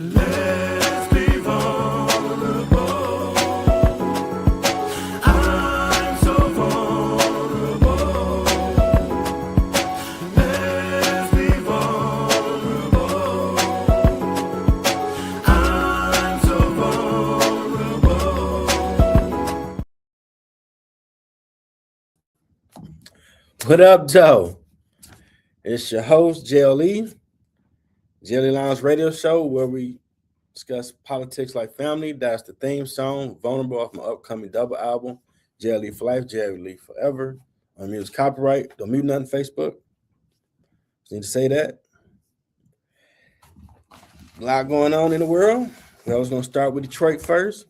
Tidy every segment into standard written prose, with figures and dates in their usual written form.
Let's be vulnerable. I'm so vulnerable. Let's be vulnerable. I'm so vulnerable. What up, Joe? It's your host, JLE, JLE Lounge Radio Show, where we discuss politics like family. That's the theme song, Vulnerable, off my upcoming double album, JLE for Life, JLE Forever. On music copyright. Don't mute nothing, Facebook. Just need to say that. A lot going on in the world. I was going to start with Detroit first.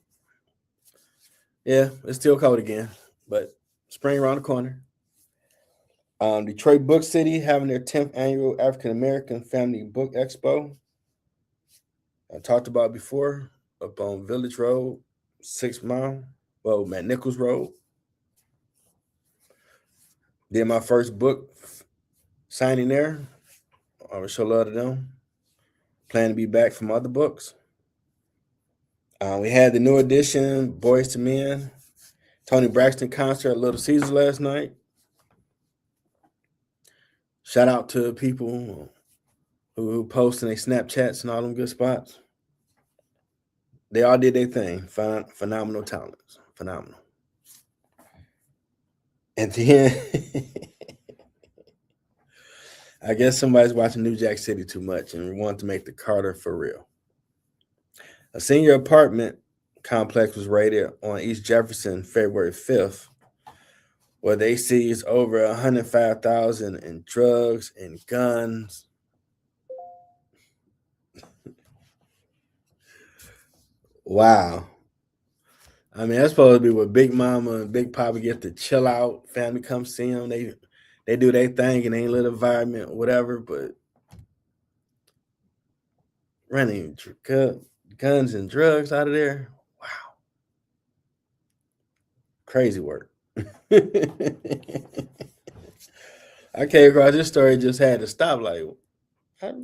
Yeah, it's still cold again, but spring around the corner. Detroit Book City having their 10th annual African American Family Book Expo. I talked about before up on Village Road, 6 Mile, McNichols Road. Did my first book signing there. I would show love to them. Plan to be back from other books. We had the new edition, Boys to Men, Tony Braxton concert at Little Caesars last night. Shout out to people who posting their Snapchats and all them good spots. They all did their thing. Phenomenal talents. Phenomenal. And then I guess somebody's watching New Jack City too much and wanted to make the Carter for real. A senior apartment complex was raided on East Jefferson February 5th, where they seized over $105,000 in drugs and guns. Wow. I mean, that's supposed to be where Big Mama and Big Papa get to chill out. Family come see them. They do their thing in their little environment, whatever. But running guns and drugs out of there, wow, crazy work. I came across this story, just had to stop. Like,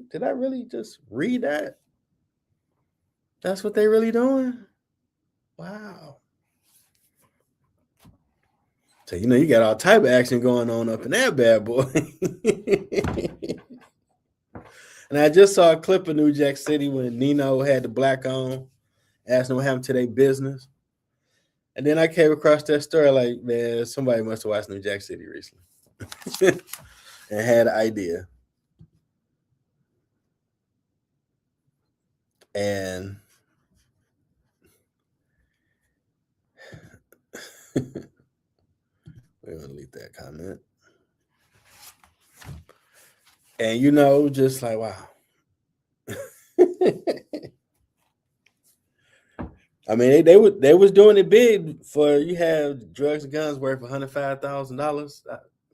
did I really just read that? That's what they really doing? Wow. So, you got all type of action going on up in that bad boy. And I just saw a clip of New Jack City when Nino had the black on, asking what happened to their business. And then I came across that story like, man, somebody must have watched New Jack City recently and had an idea. And we're going to delete that comment. And, just like, wow. I mean, they was doing it big for you have drugs and guns worth $105,000.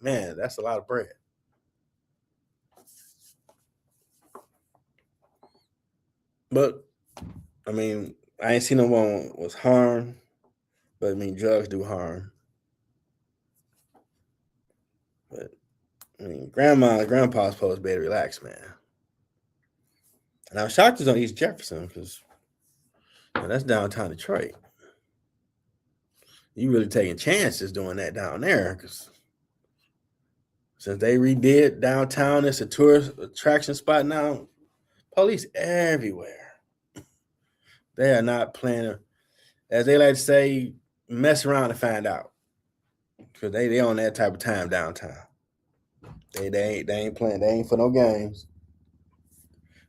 Man, that's a lot of bread. But I mean, I ain't seen no one was harmed. But I mean, drugs do harm. But I mean, grandpa's supposed to be able to relax, man. And I was shocked it's on East Jefferson because that's downtown Detroit. You really taking chances doing that down there because since they redid downtown, it's a tourist attraction spot now. Police everywhere. They are not playing, as they like to say, mess around and find out. Because they on that type of time downtown. They ain't playing. They ain't for no games.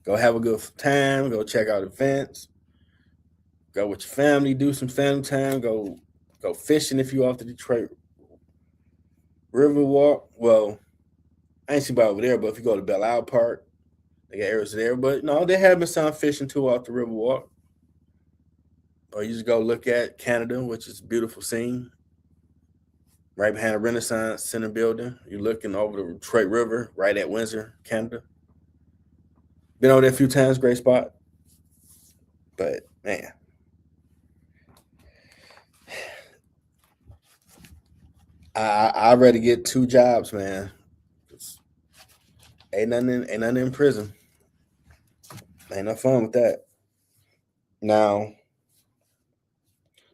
Go have a good time. Go check out events. Go with your family. Do some family time. Go fishing if you off the Detroit River Walk. Well, I ain't seen about over there, but if you go to Belle Isle Park, they got areas there. But no, they have been some fishing too off the River Walk. Or you just go look at Canada, which is a beautiful scene. Right behind the Renaissance Center building. You're looking over the Detroit River, right at Windsor, Canada. Been over there a few times, great spot. But, man. I'd rather get 2 jobs, man. Ain't nothing in prison. Ain't no fun with that. Now,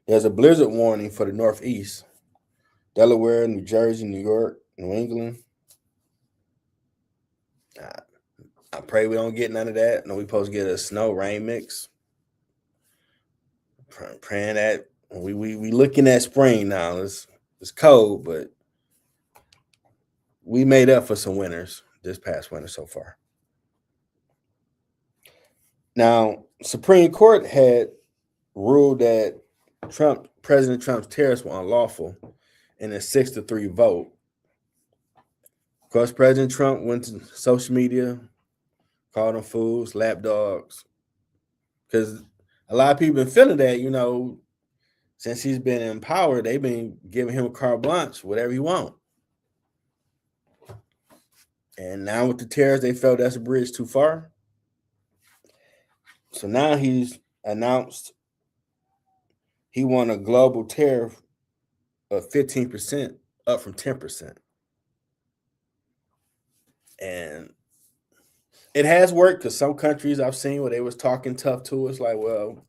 there's a blizzard warning for the Northeast, Delaware, New Jersey, New York, New England. I pray we don't get none of that. No, we supposed to get a snow rain mix. Praying that we looking at spring now. It's cold, but we made up for some winters this past winter so far. Now, Supreme Court had ruled that President Trump's tariffs were unlawful in a 6-3 vote. Of course, President Trump went to social media, called them fools, lapdogs, because a lot of people been feeling that, since he's been in power, they've been giving him a carte blanche, whatever he want. And now with the tariffs, they felt that's a bridge too far. So now he's announced he won a global tariff of 15%, up from 10%. And it has worked because some countries I've seen where they was talking tough to us, like, well,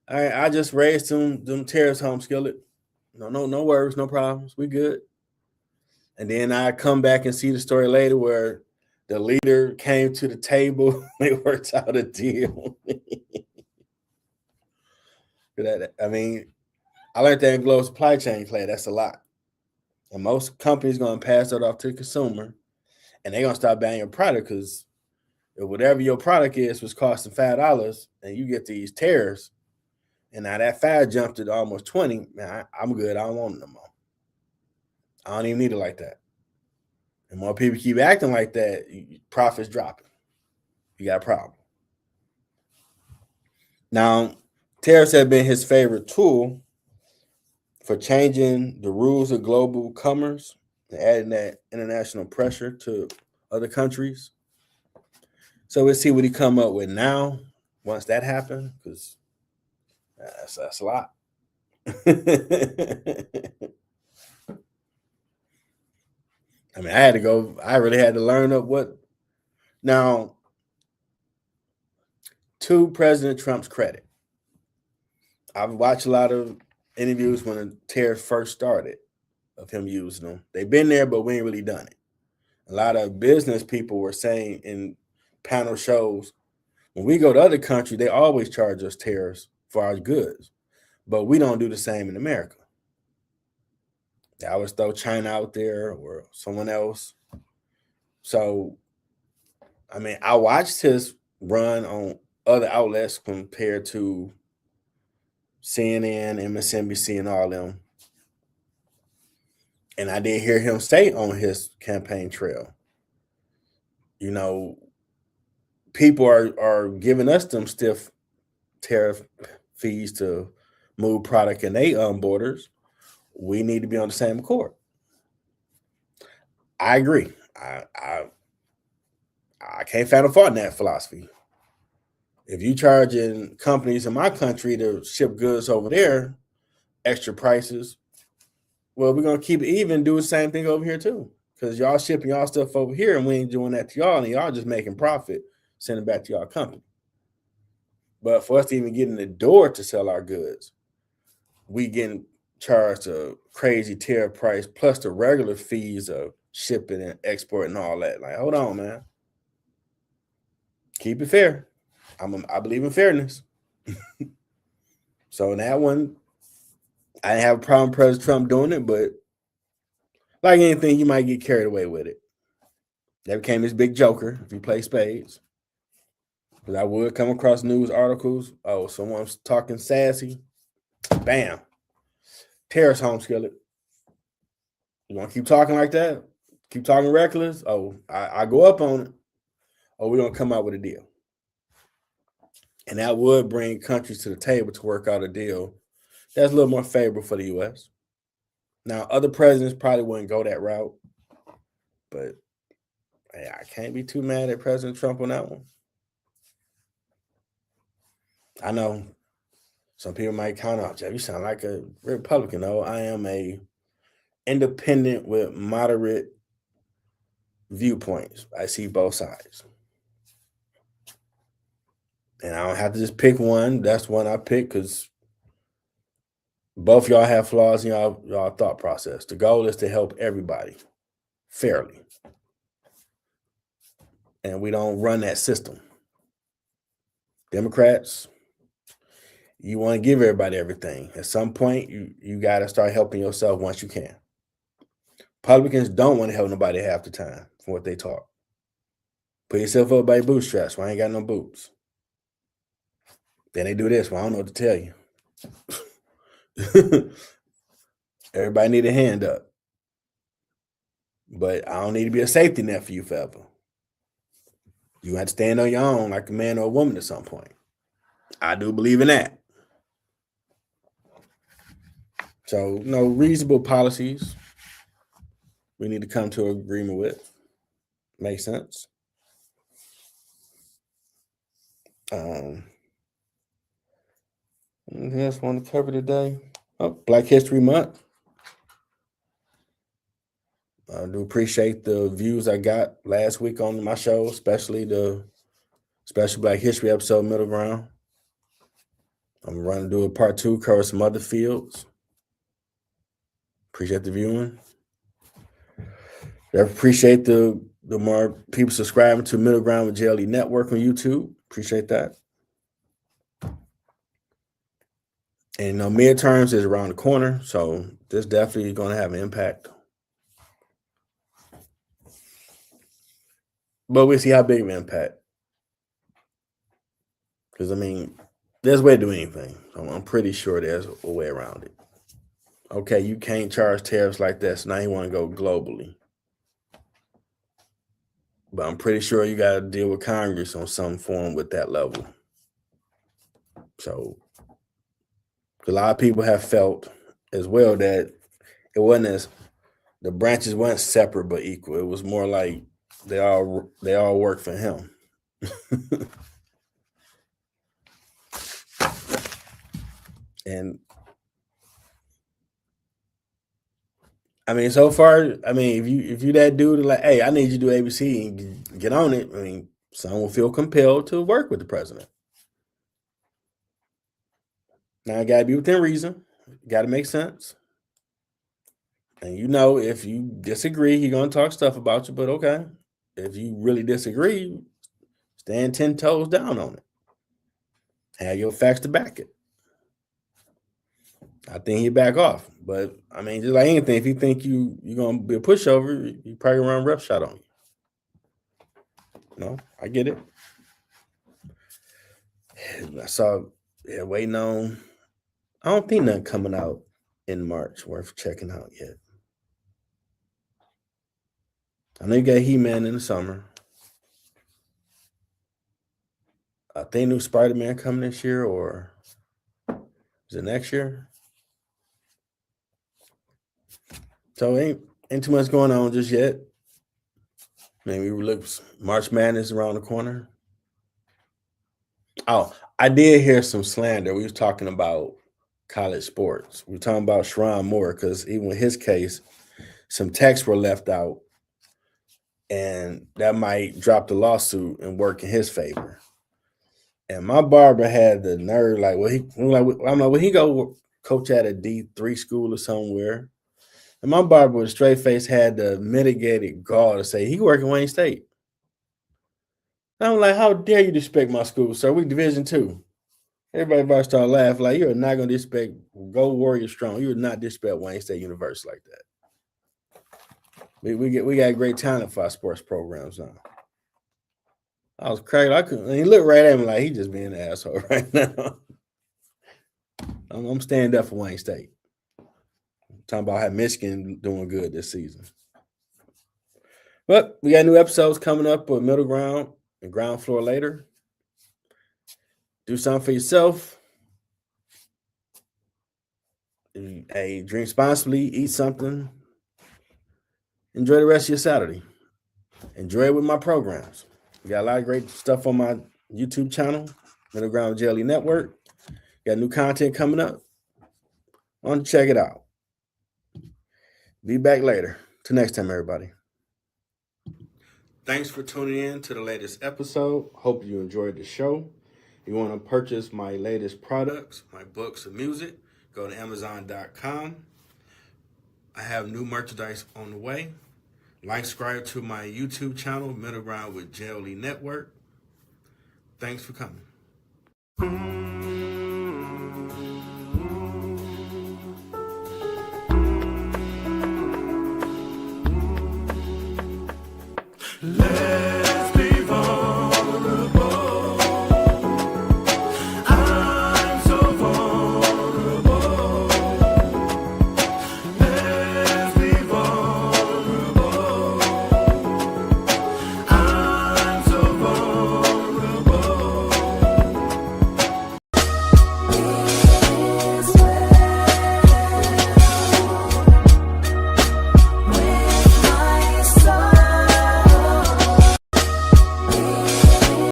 I just raised them tariffs, home skillet. No worries, no problems. We good. And then I come back and see the story later where the leader came to the table, they worked out a deal. I mean, I learned that in global supply chain play. That's a lot. And most companies going to pass that off to the consumer, and they're going to start buying your product because whatever your product is was costing $5, and you get these tariffs, and now that 5 jumped to almost 20. Man, I'm good. I don't want it no more. I don't even need it like that. And more people keep acting like that, profits dropping. You got a problem. Now, tariffs have been his favorite tool for changing the rules of global commerce and adding that international pressure to other countries. So we'll see what he come up with now once that happens, because that's a lot. I mean, I really had to learn up what. Now, to President Trump's credit, I've watched a lot of interviews when the tariff first started of him using them. They've been there, but we ain't really done it. A lot of business people were saying in panel shows, when we go to other countries, they always charge us tariffs for our goods, but we don't do the same in America. They always throw China out there or someone else. So, I mean, I watched his run on other outlets compared to CNN, MSNBC, and all them. And I did hear him say on his campaign trail, people are giving us them stiff tariff fees to move product in their borders. We need to be on the same accord. I agree. I can't find a fault in that philosophy. If you charging companies in my country to ship goods over there, extra prices, well, we're gonna keep it even, do the same thing over here too. Because y'all shipping y'all stuff over here and we ain't doing that to y'all, and y'all just making profit, sending back to y'all company. But for us to even get in the door to sell our goods, we getting charged a crazy tariff price plus the regular fees of shipping and export and all that. Like, hold on, man. Keep it fair. I believe in fairness. So in that one, I didn't have a problem with President Trump doing it, but like anything, you might get carried away with it. That became this big joker if you play spades. Because I would come across news articles. Oh, someone's talking sassy. Bam. Terrace home skillet. You want to keep talking like that? Keep talking reckless? Oh, I go up on it. Oh, we're going to come out with a deal. And that would bring countries to the table to work out a deal that's a little more favorable for the U.S. Now, other presidents probably wouldn't go that route, but hey, I can't be too mad at President Trump on that one. I know some people might count out, Jeff, you sound like a Republican. No, I am a independent with moderate viewpoints. I see both sides. And I don't have to just pick one. That's one I pick because both y'all have flaws in y'all thought process. The goal is to help everybody fairly. And we don't run that system. Democrats, you want to give everybody everything. At some point, you got to start helping yourself once you can. Republicans don't want to help nobody half the time from what they talk. Put yourself up by your bootstraps. Well, I ain't got no boots. Then they do this. Well, I don't know what to tell you. Everybody need a hand up. But I don't need to be a safety net for you forever. You have to stand on your own like a man or a woman at some point. I do believe in that. So, reasonable policies we need to come to an agreement with. Makes sense. Anything else I want to cover today? Oh, Black History Month. I do appreciate the views I got last week on my show, especially the special Black History episode, Middle Ground. I'm going to do a part 2, cover some other fields. Appreciate the viewing. I appreciate the more people subscribing to Middle Ground with JLE Network on YouTube. Appreciate that. And midterms is around the corner, so this definitely going to have an impact. But we'll see how big of an impact. Because, there's a way to do anything. I'm pretty sure there's a way around it. Okay, you can't charge tariffs like that, so now you want to go globally. But I'm pretty sure you got to deal with Congress on some form with that level. So a lot of people have felt as well that it wasn't as the branches weren't separate but equal. It was more like they all work for him. And so far, if you that dude like, hey, I need you to do ABC and get on it, some will feel compelled to work with the president. Now, it got to be within reason. Got to make sense. And if you disagree, he's going to talk stuff about you, but okay. If you really disagree, stand 10 toes down on it. Have your facts to back it. I think he'd back off. But, just like anything, if you think you're going to be a pushover, you probably run roughshod on you. I get it. I saw, waiting on, I don't think nothing coming out in March worth checking out yet. I know you got He-Man in the summer. I think new Spider-Man coming this year, or is it next year? So ain't too much going on just yet. Maybe we look March Madness around the corner. Oh, I did hear some slander. We was talking about college sports. We were talking about Sharon Moore because even with his case, some texts were left out, and that might drop the lawsuit and work in his favor. And my barber had the nerve, I'm like, he go coach at a D3 school or somewhere? And my barber with a straight face had the mitigated gall to say he work at Wayne State. And I'm like, how dare you disrespect my school, sir? We Division II. Everybody about to start laughing like you're not going to disrespect Go Warrior Strong. You would not disrespect Wayne State University like that. We got great talent for our sports programs now. I was cracking. He looked right at me like he just being an asshole right now. I'm standing up for Wayne State. I'm talking about how Michigan doing good this season. But we got new episodes coming up with Middle Ground and Ground Floor later. Do something for yourself. Hey, drink responsibly, eat something. Enjoy the rest of your Saturday. Enjoy it with my programs. We got a lot of great stuff on my YouTube channel, Middle Ground Jelly Network. Got new content coming up. Why don't you check it out? Be back later. Till next time, everybody. Thanks for tuning in to the latest episode. Hope you enjoyed the show. You want to purchase my latest products, my books and music, go to Amazon.com. I have new merchandise on the way. Subscribe to my YouTube channel, Middle Ground with Jelly Network. Thanks for coming.